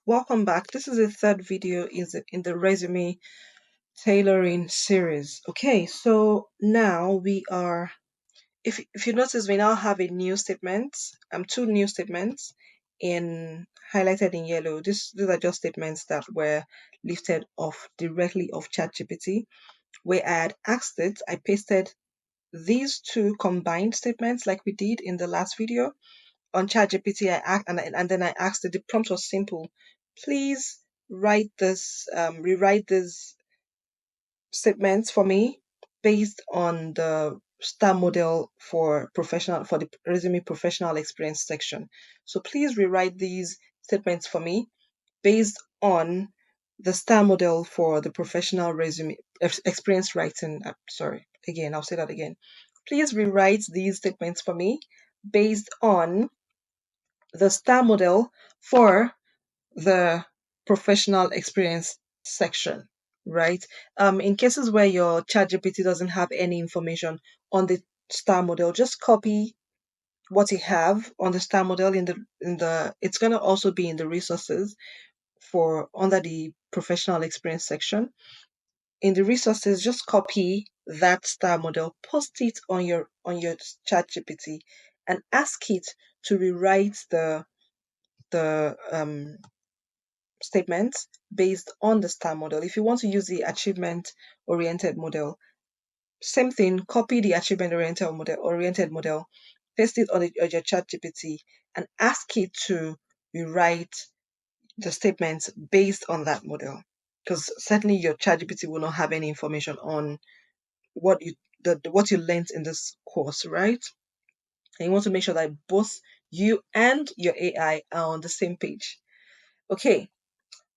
Welcome back. This is the third video in the resume tailoring series. Okay, so now we are, if you notice, we now have a new statement, two new statements in highlighted in yellow. These are just statements that were lifted off directly off ChatGPT. Where I had asked it, I pasted these two combined statements like we did in the last video on ChatGPT. And then I asked it. The prompt was simple: please rewrite this statements for me based on the star model for the resume professional experience section. So please rewrite these statements for me based on the star model for the professional resume experience writing. Sorry, again, I'll say that again. Please rewrite these statements for me based on the star model for the professional experience section, right? In cases where your ChatGPT doesn't have any information on the star model, just copy what you have on the star model it's going to also be in the resources for under the professional experience section. In the resources, just copy that star model, post it on your ChatGPT, and ask it to rewrite the statements based on the star model. If you want to use the achievement oriented model, same thing, copy the achievement oriented model, paste it on your ChatGPT, and ask it to rewrite the statements based on that model. Because certainly your ChatGPT will not have any information on what you learned in this course, right? And you want to make sure that both you and your AI are on the same page. Okay,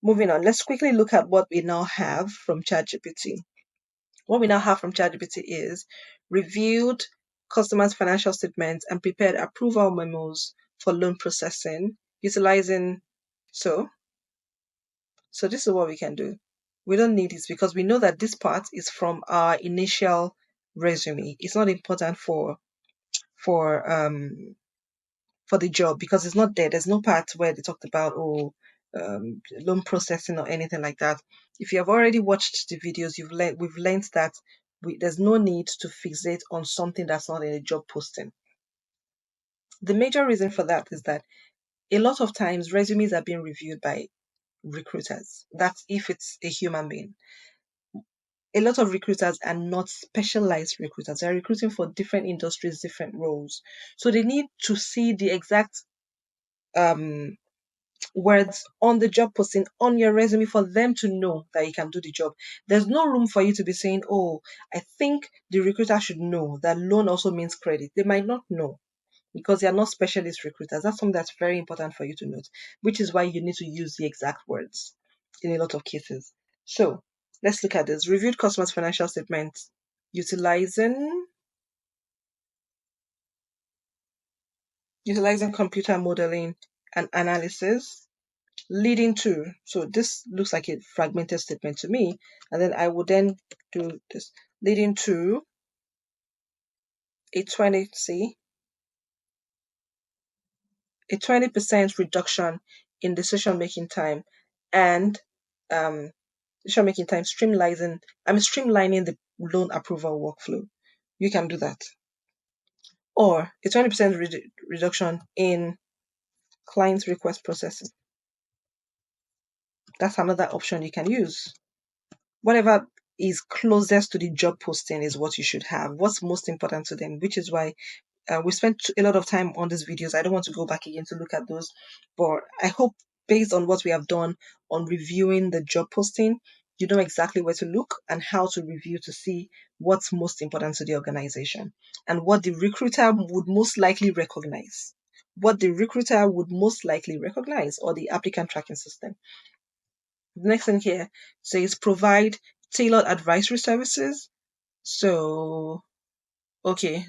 moving on. Let's quickly look at what we now have from ChatGPT. What we now have from ChatGPT is reviewed customers' financial statements and prepared approval memos for loan processing utilizing so this is what we can do. We don't need this because we know that this part is from our initial resume. It's not important for the job because it's not there. There's no part where they talked about loan processing or anything like that. If you have already watched the videos, we've learned that there's no need to fixate on something that's not in a job posting. The major reason for that is that a lot of times resumes are being reviewed by recruiters. That's if it's a human being. A lot of recruiters are not specialized recruiters. They're recruiting for different industries, different roles. So they need to see the exact words on the job posting on your resume for them to know that you can do the job. There's no room for you to be saying, oh, I think the recruiter should know that loan also means credit. They might not know because they are not specialist recruiters. That's something that's very important for you to note, which is why you need to use the exact words in a lot of cases. So let's look at this. Reviewed customers' financial statements utilizing computer modeling and analysis, leading to, so this looks like a fragmented statement to me, and then I would then do this, leading to a 20% reduction in decision-making time and decision-making time streamlining the loan approval workflow. You can do that. Or a 20% reduction in client request processing. That's another option you can use. Whatever is closest to the job posting is what you should have. What's most important to them, which is why we spent a lot of time on these videos. I don't want to go back again to look at those, but I hope based on what we have done on reviewing the job posting, you know exactly where to look and how to review to see what's most important to the organization and what the recruiter would most likely recognize. Or the applicant tracking system. The next thing here says provide tailored advisory services. So, okay.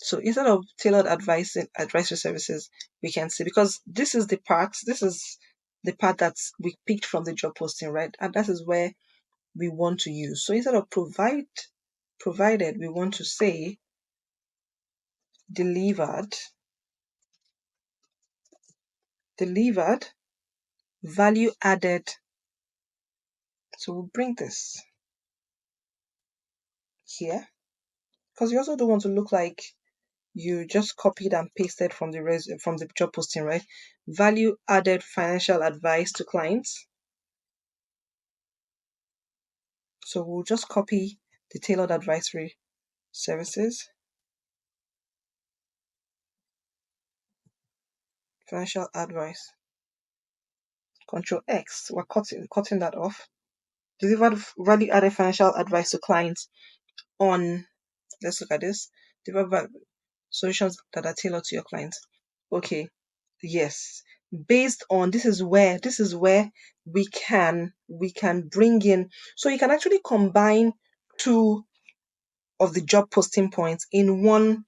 So instead of tailored advisory services, we can see, because this is the part that we picked from the job posting, right? And that is where we want to use. So instead of provided, we want to say delivered value added. So we'll bring this here because you also don't want to look like you just copied and pasted from the job posting, right? Value added financial advice to clients. So we'll just copy the tailored advisory services, financial advice. Control X. We're cutting that off. Delivered value added financial advice to clients on. Let's look at this. Deliver solutions that are tailored to your clients. Okay. Yes. Based on this is where we can bring in, so you can actually combine two of the job posting points in one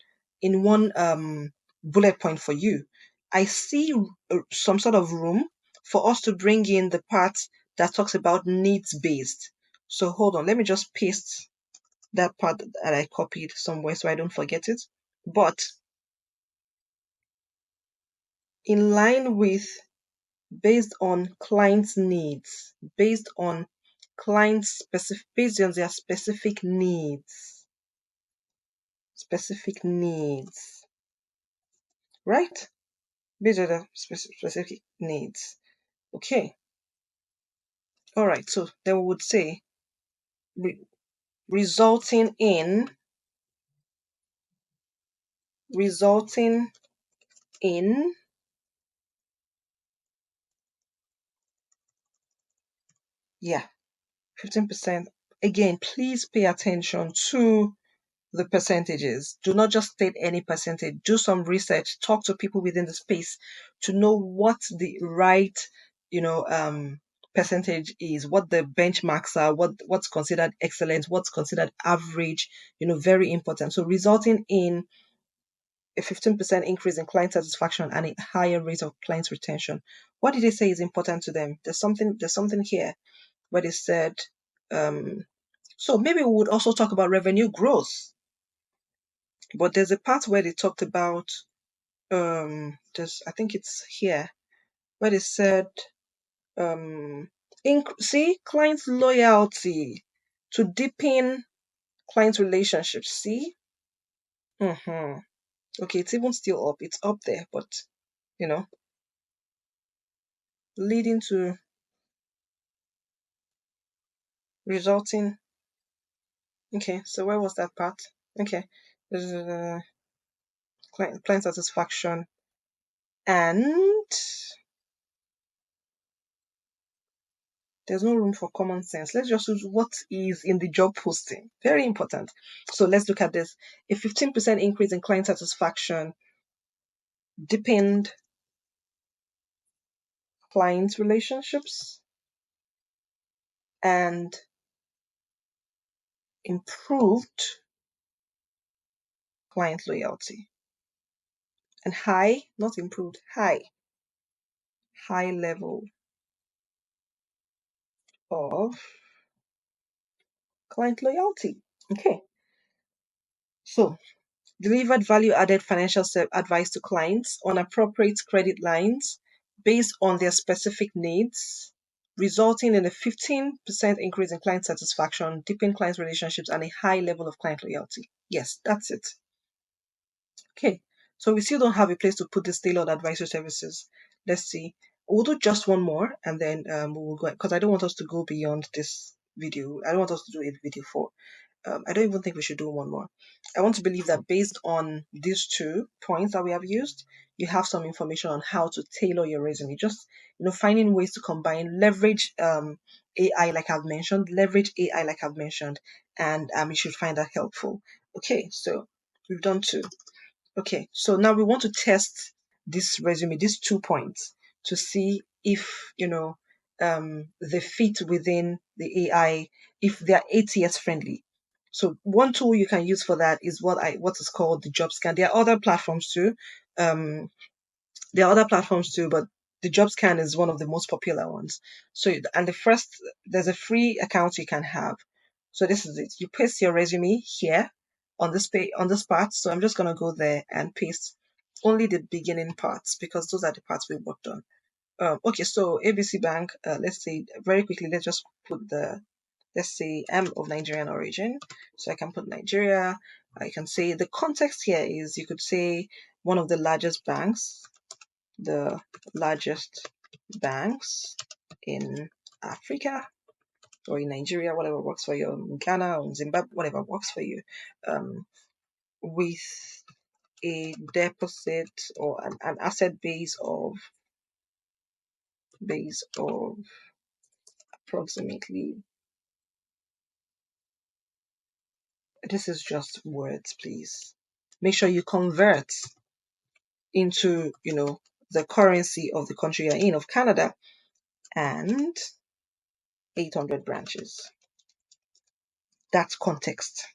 bullet point for you. I see some sort of room for us to bring in the part that talks about needs based. So hold on, let me just paste that part that I copied somewhere so I don't forget it. But in line with, based on clients' needs, based on their specific needs, right? Based on their specific needs. Okay. All right. So then we would say re- resulting in resulting in yeah, 15%. Again, please pay attention to the percentages. Do not just state any percentage. Do some research. Talk to people within the space to know what the right, you know, percentage is, what the benchmarks are, what's considered excellent, what's considered average. Very important. So resulting in a 15% increase in client satisfaction and a higher rate of client retention. What did they say is important to them? There's something here where they said, um, so maybe we would also talk about revenue growth. But there's a part where they talked about, just I think it's here, where they said, see, client loyalty to deepen client relationships. See, okay, it's even still up. It's up there, but you know, leading to resulting. Okay, so where was that part? Okay, client satisfaction and there's no room for common sense. Let's just use what is in the job posting. Very important. So let's look at this. A 15% increase in client satisfaction deepened client relationships and improved client loyalty. And high, not improved, high level of client loyalty. Okay. So delivered value-added financial advice to clients on appropriate credit lines based on their specific needs, resulting in a 15% increase in client satisfaction, deepen client relationships, and a high level of client loyalty. Yes, that's it. Okay, so we still don't have a place to put this tailored advisory services. Let's see. We'll do just one more and then we will go, because I don't want us to go beyond this video. I don't want us to do a video 4. I don't even think we should do one more. I want to believe that based on these 2 points that we have used, you have some information on how to tailor your resume. Just finding ways to combine, leverage AI like I've mentioned, and you should find that helpful. Okay, so we've done 2. Okay, so now we want to test this resume, these 2 points, to see if they fit within the AI, if they're ATS friendly. So one tool you can use for that is what is called the job scan. There are other platforms too. Um, but the job scan is one of the most popular ones. So, and there's a free account you can have. So this is it. You paste your resume here on this part. So I'm just gonna go there and paste only the beginning parts because those are the parts we worked on. Okay, so ABC Bank, let's say very quickly, let's just put let's say I'm of Nigerian origin. So I can put Nigeria. I can say the context here is, you could say, one of the largest banks, the largest banks in Africa or in Nigeria, whatever works for you, in Ghana or in Zimbabwe, whatever works for you, with a deposit or an asset base of approximately, this is just words, please. Make sure you convert into, the currency of the country you're in, of Canada, and 800 branches. That's context.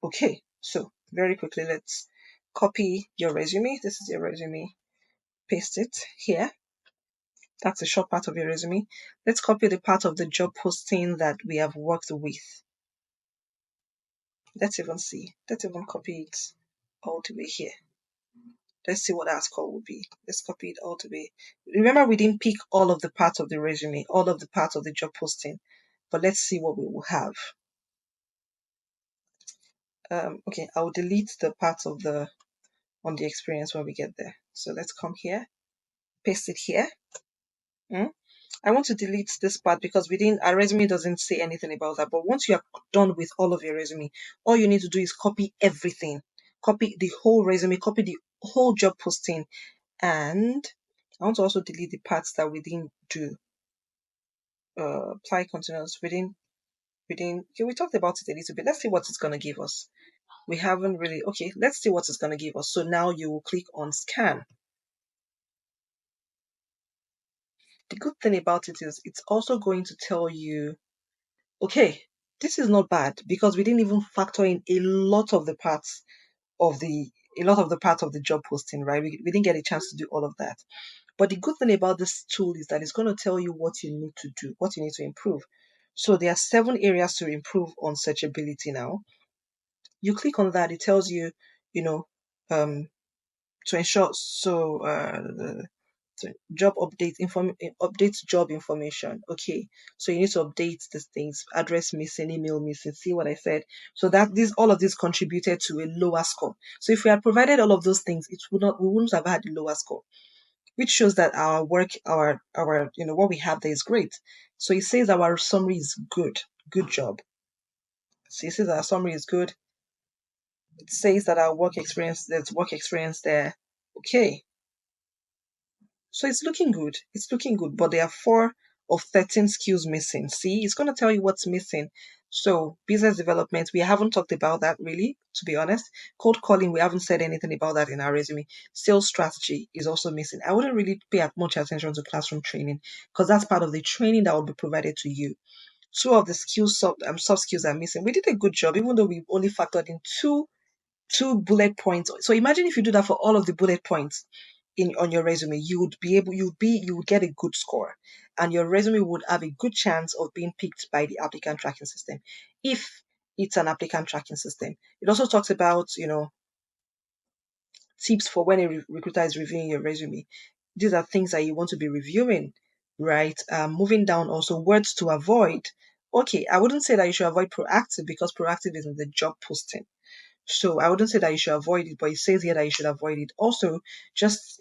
Okay, so very quickly, let's copy your resume. This is your resume. Paste it here. That's a short part of your resume. Let's copy the part of the job posting that we have worked with. Let's even copy it all the way here. Let's see what our score will be. Let's copy it all the way. Remember, we didn't pick all of the parts of the resume, all of the parts of the job posting, but let's see what we will have. Okay, I'll delete the parts of on the experience when we get there. So let's come here, paste it here. I want to delete this part because our resume doesn't say anything about that. But once you are done with all of your resume, all you need to do is copy everything. Copy the whole resume, copy the whole job posting. And I want to also delete the parts that we didn't do. Apply continuous. Okay, we talked about it a little bit. Let's see what it's going to give us. We haven't really, okay, let's see what it's going to give us. So now you will click on scan. The good thing about it is it's also going to tell you, okay, this is not bad because we didn't even factor in a lot of the parts of the job posting, right? We didn't get a chance to do all of that. But the good thing about this tool is that it's going to tell you what you need to do, what you need to improve. So there are 7 areas to improve on searchability now. You click on that, it tells you, um, to ensure, job update job information. Okay, so you need to update these things: address missing, email missing. See what I said? So that all of this contributed to a lower score. So if we had provided all of those things, we wouldn't have had a lower score, which shows that our work, our what we have there is great. So it says our summary is good job. So it says our summary is good. It says that there's work experience there. Okay, so it's looking good. It's looking good, but there are 4 of 13 skills missing. See, it's going to tell you what's missing. So business development, we haven't talked about that really, to be honest. Cold calling, we haven't said anything about that in our resume. Sales strategy is also missing. I wouldn't really pay much attention to classroom training because that's part of the training that will be provided to you. 2 of the soft skills are missing. We did a good job, even though we only factored in two bullet points. So imagine if you do that for all of the bullet points on your resume, you would get a good score, and your resume would have a good chance of being picked by the applicant tracking system if it's an applicant tracking system. It also talks about, tips for when a recruiter is reviewing your resume. These are things that you want to be reviewing, right? Moving down, also words to avoid. Okay, I wouldn't say that you should avoid proactive because proactive is in the job posting. So I wouldn't say that you should avoid it, but it says here that you should avoid it. Also, just,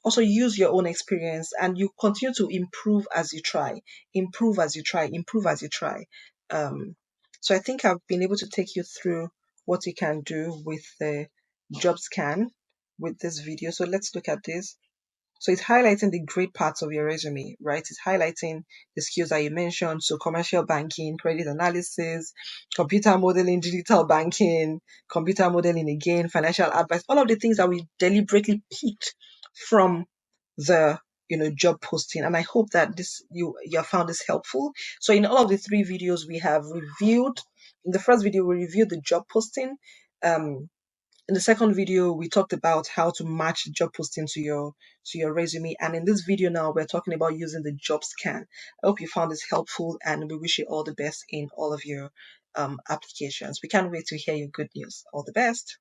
also use your own experience, and you continue to improve as you try, improve as you try, improve as you try. Um, so I think I've been able to take you through what you can do with the job scan with this video. So let's look at this. So it's highlighting the great parts of your resume, right? It's highlighting the skills that you mentioned. So commercial banking, credit analysis, computer modeling, digital banking, computer modeling again, financial advice, all of the things that we deliberately picked from the job posting. And I hope that you have found this helpful. So in all of the 3 videos we have reviewed, in the first video we reviewed the job posting. In the second video, we talked about how to match the job posting to your resume. And in this video now, we're talking about using the job scan. I hope you found this helpful, and we wish you all the best in all of your applications. We can't wait to hear your good news. All the best.